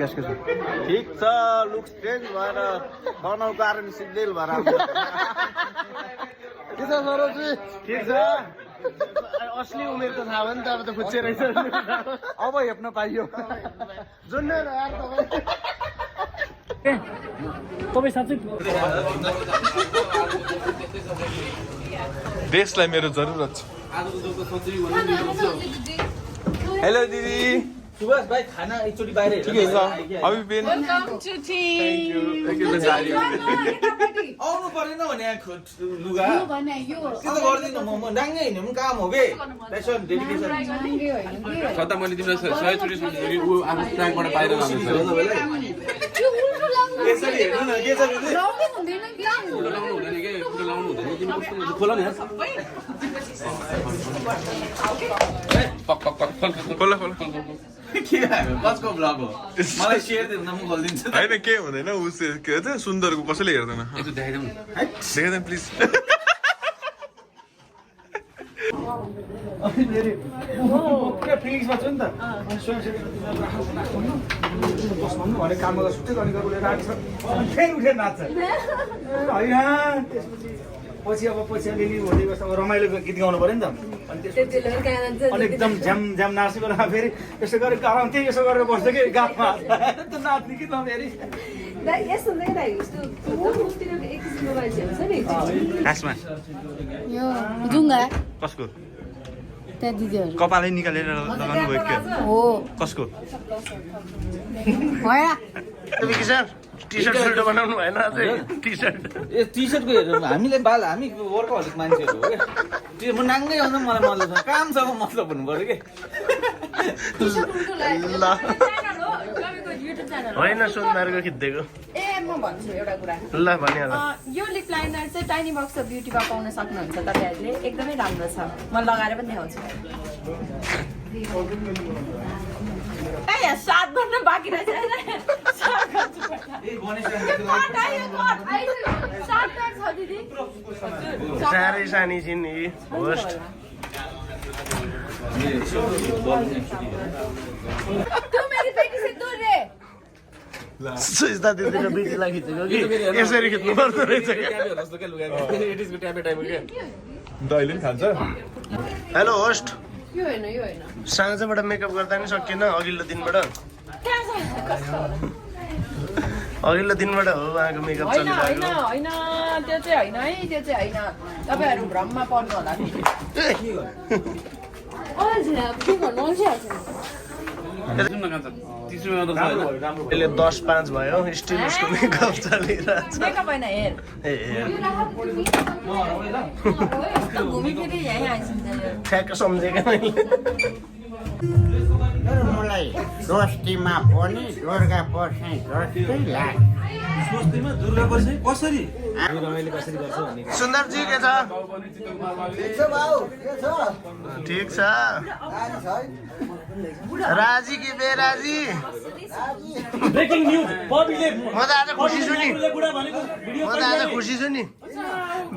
ठीक छ looks change भएर बनाउ कारण सिग्नेल भएर के छ सरोजी ठीक छ असली उमेर त थाहा भयो नि त अब त खुच्चे रहेछ अब हेप्न पाइयो जुन यार तपाईँ साँच्चै देशलाई मेरो जरुरत छ। हेलो दिदी सुभाष भाइ खाना एकचोटि बाहिर ठिकै छ अभी बिन आउनु पर्दैन भने लुगा के त गर्दिन म डाङ्गै हिँड्नु पनि काम हो के पेसन डेडिकेसन सदा मैले तिमीलाई 100 चोटि सोधेँ उ आफ्नो ट्र्याकबाट बाहिर जान्छ यसरी हेर्नु न के छ दिदी फोटो लाउनु हुँदैन के फोटो लाउनु हुँदैन तिमी कस्तो खोला नि पक पक पक खोला खोला के भयो कसको ब्लग हो मलाई शेयर दिनु न म खोल्दिन्छु हैन के हुँदैन उस के छ सुन्दरको कसैले हेर्दैन यसो देखाइदेऊ न देखाइदेऊ प्लिज पुरा फिलिङ्समा छु नि त बस्नु भने काम गर्दा सुत्दै गर्ने गरेर राख्छ फेरि उठेर नाच्छ होइन पछि अब पछि अलिअलि हुँदै बस्दा अब रमाइलो गीत गाउनु पऱ्यो नि त अनि एकदम झ्याम झ्याम नाच्ने बेला फेरि यसो गरेर गराउँथे यसो गरेर बस्छ कि गातमा त्यो नाच्ने गीत गाउँदै खासमा यो जुङ्गा कसको त्यहाँ दिदीहरू कपालै निकालेर लगाउनु भयो के हो कसको भया तपाईँ सर टी-शर्ट फिल्टर बनाउनु भएन अझै टी-शर्ट ए टी-शर्टको हेरौँ हामीले हामी वर्कहलिक मान्छेहरू हो क्या म नाङ्गै आउँदा मलाई मतलब छ कामसँग मतलब हुनु पर्यो कि ल होइन सुन्दरको खिच्देको ए म भन्छु एउटा कुरा ल भनिहाल यो लिप लाइनर चाहिँ टाइनी बक्स अफ ब्युटीमा पाउन सक्नुहुन्छ तपाईँहरूले एकदमै राम्रो छ म लगाएर पनि देखाउँछु सात गर्न बाँकी रहेछ साह्रै सानी छिन् यी होस्ट सुस्ता दिदीको बिटीलाई खिचेको कि यसरी खिच्नु पर्दो रहेछ दाइले पनि खान्छ हेलो होस्ट यो होइन यो होइन साँझबाट मेकअप गर्दा नि सकिएन अघिल्लो दिनबाट अघिल्लो दिनबाट हो उहाँको मेकअप होइन चलिरहेको होइन त्यो चाहिँ होइन है त्यो चाहिँ होइन तपाईँहरू भ्रममा पर्नु होला के गर्नु यसले 10-5 भयो स्टिल उसको मेकअप चलिरहेछ मेकअप होइन हेर ए घुमिफिरि यहीँ आइसक्छ ठ्याक्क सम्झेको मैले मलाई दोस्तीमा पनि दुर्गा पर्छ जस्तै लाग्छ स्वस्तिमा दुर्गा पर्छ कसरी सुन्दरजी के छ ठिक छ राजी कि बेराजी ब्रेकिङ न्यूज बबीले म त आज खुसी छु नि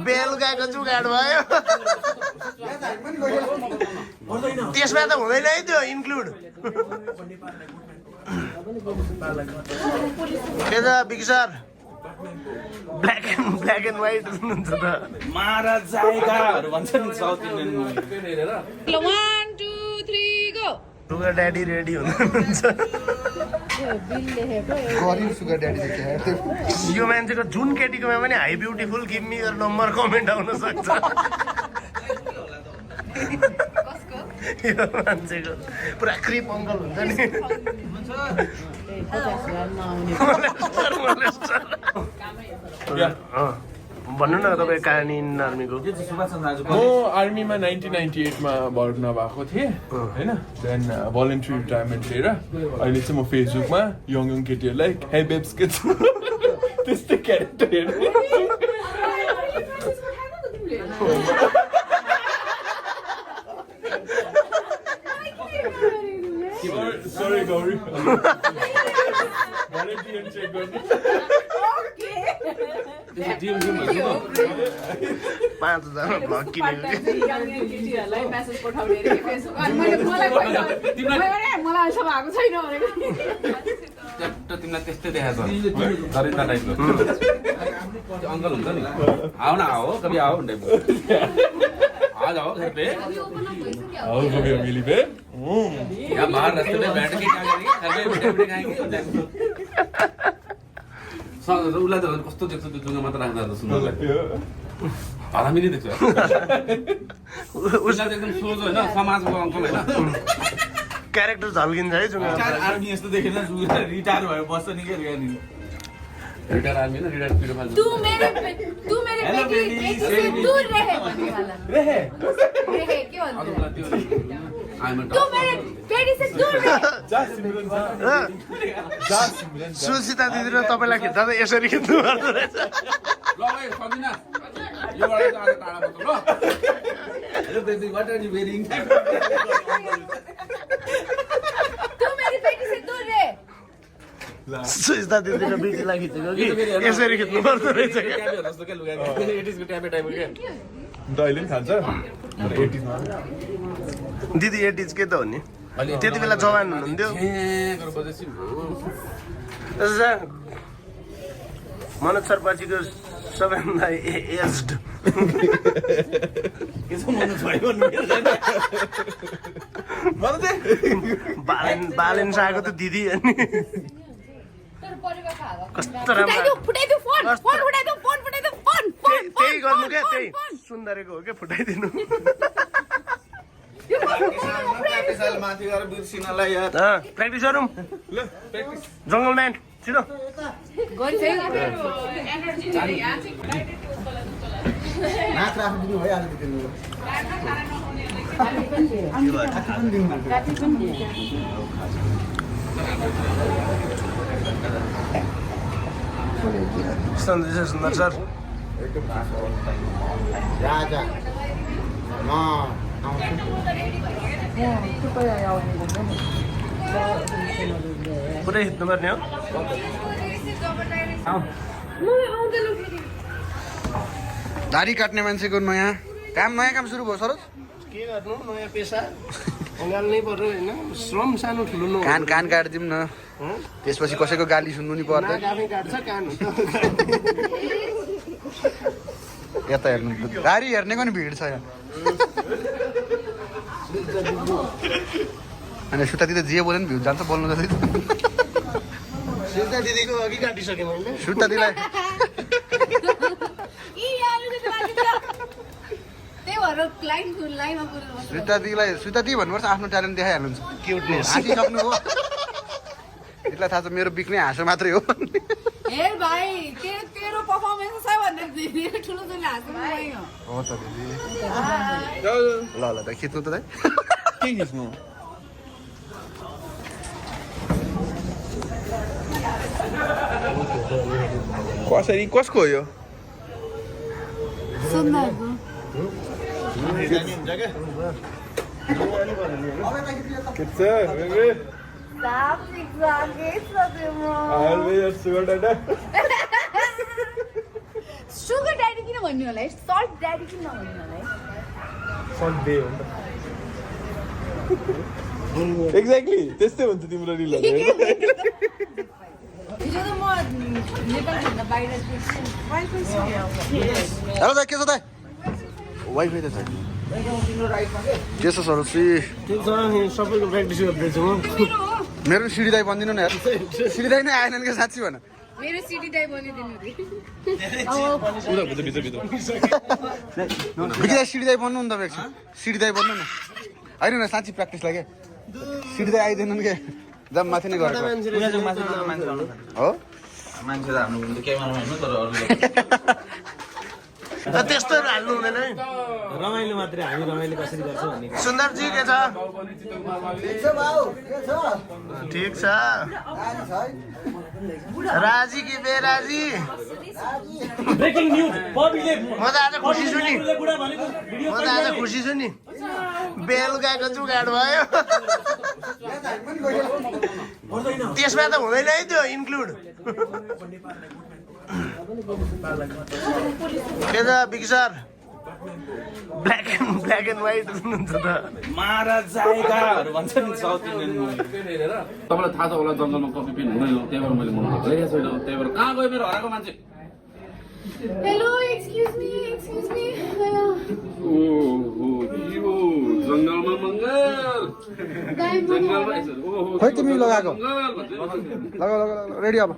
बेलुकाको जुगाड भयो त्यसमा त हुँदैन है त्यो इन्क्लुड के छ big sir black and white हुनुहुन्छ त मारा जाएगाहरू भन्छ नि south Indian movie 1 2 3 go sugar daddy ready हुनुहुन्छ यो मान्छेको जुन केटीकोमा पनि high beautiful give me your number comment आउन सक्छ यो मान्छेको पुरा क्रिप अङ्कल हुन्छ नि भन्नु न तपाईँ कहानी आर्मीको म आर्मीमा 1998 मा भर्ना भएको थिएँ होइन देन भलन्टरी रिटायरमेन्ट लिएर अहिले चाहिँ म फेसबुकमा यङ केटीहरूलाई हे बेब्स के छ त्यस्तै क्यारेक्टर हेर्नु सरी गौरी भलन्टियर चेक गर्नु 5,000 भ्लग किनेको केटीहरूलाई मेसेज पठाउने रे फेसबुक मलाई आएको छैन भनेको तिमीलाई त्यस्तै देखाएको दरिद्र टाइपको त्यो अङ्कल हुन्छ नि आऊ न आओ कभी आओ भन्दै आ जाओ घर पे आओ कभी अमीली पे या बाहर रास्ते में बैठ के क्या करेंगे घर पे बैठे खाएंगे उसलाई त कस्तो देख्छ त्यो जुङ्गा मात्र राख्दा त सुन्नुलाई हरामी नै देख्छ उसलाई एकदम सोझो होइन समाजको अङ्कल होइन क्यारेक्टर झल्किन्छ है जुङ्गा आर्मी यस्तो देखेन रिटायर भएर बस्छ नि के यहाँनिर रिटायर आर्मी होइन रिटायर पिरोमा तू मेरे बेटी से दूर रहे भन्ने वाला रहे के भन्छ तू मेरे बेटी से दूर रहे सुसिता दिदी र तपाईँलाई खिच्दा त यसरी खिच्नु पर्दो रहेछ ल भाइ सदिना योबाट चाहिँ आज टाढा बस्नु ल hello baby what are you wearing तू मेरी बेटी से दूर रहे सुसिता दिदी र बेटीलाई खिचेको कि यसरी खिच्नु पर्दो रहेछ जस्तो के लुगा एटिजको ट्यापे टाइपको के अहिले पनि खान्छ दिदी 80s के त हो नि त्यति बेला जवान हुनुहुन्थ्यो मनोज सर पछिको सबैभन्दा एज्ड बालेन आएको त दिदी अनि कस्तो राम्रो फुटाइदियो फोन फुटाइदियो फोन त्यही गर्नु क्या त्यही सुन्दरेको हो क्या फुटाइदिनु माथि गएर बिर्सिनलाई यार प्र्याक्टिस गरौँ जङ्गल म्यान छिटो नाच राख्नु दिनु है आज सुन्दर सर राजा म पुरै हिँड्नु पर्ने हो दाढी काट्ने मान्छेको नयाँ काम सुरु भयो सरोज के गर्नु नयाँ पेसा अँगाल्नै पर्यो होइन श्रम सानो ठुलो न कान काटिदिउँ न त्यसपछि कसैको गाली सुन्नु नि पर्दैन आफै काट्छ कान यता हेर्नु गाडी हेर्नेको नि भिड छ यहाँ अनि सुता दिदी जे बोल्यो नि भ्यू जान्छ बोल्नु जस्तै सुता दिदीको अघि काटिसकेँ मैले सुता दिदीलाई सुता दिदी भन्नुपर्छ आफ्नो ट्यालेन्ट देखाइहाल्नुहुन्छ क्युटनेस हाँसिसक्नु हो यसलाई थाहा छ मेरो बिक्ने हाँसो मात्रै हो हे भाइ तेरो परफर्मेन्स सबैभन्दा धेरै ठुलो हाँसो हो त दिदी ल ल दाइ खिच्नु त दाइ के खिच्नु कसरी कसको हो यो सुन्दरको सुगर ड्याडी किन भन्नु होला है सल्ट ड्याडी किन नभन्नु होला है एक्ज्याक्टली त्यस्तै हुन्छ तिम्रो रिलहरू हिजो त म नेपालभन्दा बाहिर हेलो दाइ के छ दाइ वाइफाई त छ के छ सरोसी ठिक छ सबैको प्र्याक्टिस गर्दैछु म मेरो सिडी दाइ बनिदिनु न यार सिडी दाइ नै आएन नि साँच्ची भन मेरो सिडी दाइ बनिदिनु रे भिडियो सिडी दाइ बन्नु नि त एकछिन सिडी दाइ बन्नु न होइन न साँच्ची प्र्याक्टिस लाग्यो सिडी दाइ आइदिनु नि के जब माथि नै गरेको हो मान्छे त हाम्रो क्यामेरामा हेर्नु तर त्यस्तोहरू हाल्नु हुँदैन है रमाइलो मात्रै हामी रमाइलो कसरी गर्छौँ भन्ने सुन्दरजी के छ ठिक छ राजी कि बेराजी ब्रेकिङ न्यूज बबीले म त आज खुसी छु नि बुढा भनेको भिडियो म त आज खुसी छु नि बेलुकाको जुगाड भयो त्यसमा त हुँदैन है त्यो इन्क्लुड के छ बिकी सर ब्ल्याक एन्ड व्हाइट हुनुहुन्छ त मारा जाएगाहरू भन्छ नि साउथ इन्डियन मुभी तपाईँलाई थाहा छ होला जङ्गलमा कफी पिन हुँदैन त्यही भएर मैले मन गरिरहेको छैन त्यही भएर कहाँ गयो मेरो हराएको मान्छे हेलो एक्सक्युज मी जङ्गलमा मङ्गल जङ्गलमा खोइ तिमी लगाएको लगा रेडी अब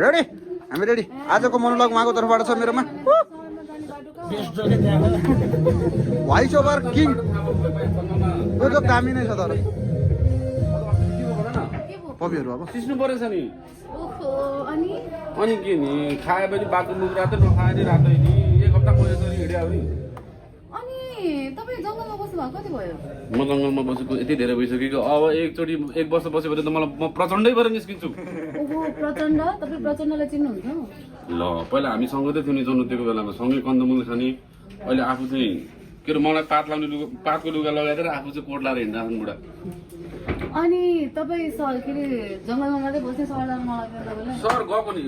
रेडी हामी रेडी आजको मोनोलग उहाँको तर्फबाट छ मेरोमा भोइस ओभर किङ त्यो त कामी नै छ तर पपीहरू अब सिस्नु परेछ नि ओहो अनि अनि के नि खायो भने बाटो मुख रातो नखाए नि रातै नि एक हप्ता पहिले सरी हिँड्यो नि अनि तपाईँ जङ्गलमा बस्नु भएको कति भयो म जङ्गलमा बसेको यति धेरै भइसक्यो अब एकचोटि 1 वर्ष बस्यो भने त मलाई म प्रचण्डै भएर निस्किन्छु ओहो प्रचण्ड तपाईँ प्रचण्डलाई चिन्नुहुन्छ ल पहिला हामी सँगै थियौँ नि जन्मदिएको बेलामा सँगै कन्दमूल खाने अहिले आफू चाहिँ के अरे मलाई पातको लुगा लगाएर आफू चाहिँ कोट लाएर हिँड्दा बुढा अनि तपाईँ सर के अरे जङ्गलमा मात्रै बस्ने सर जानु नलाग्दैन तपाईँलाई सर गएको नि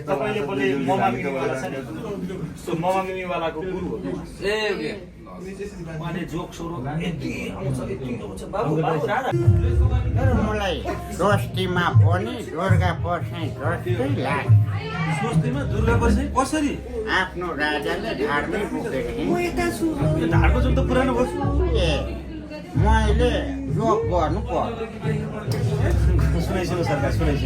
तपाईँले बोले ममा मिमीवाला छ नि सो ममा मिमीवालाको गुरु हो उहाँले जोक सोरो यति आउँछ बाबु राजा मलाई दोस्तीमा पनि दुर्गा पर्साई जस्तै लाग्छ दोस्तीमा दुर्गा पर्साई कसरी आफ्नो राजाले धार्मै पुगेको ढाडको जुन त पुरानो भयो ए मैले जोक गर्नु पर्यो सुनाइसुनु सरकार सुनाइसुनु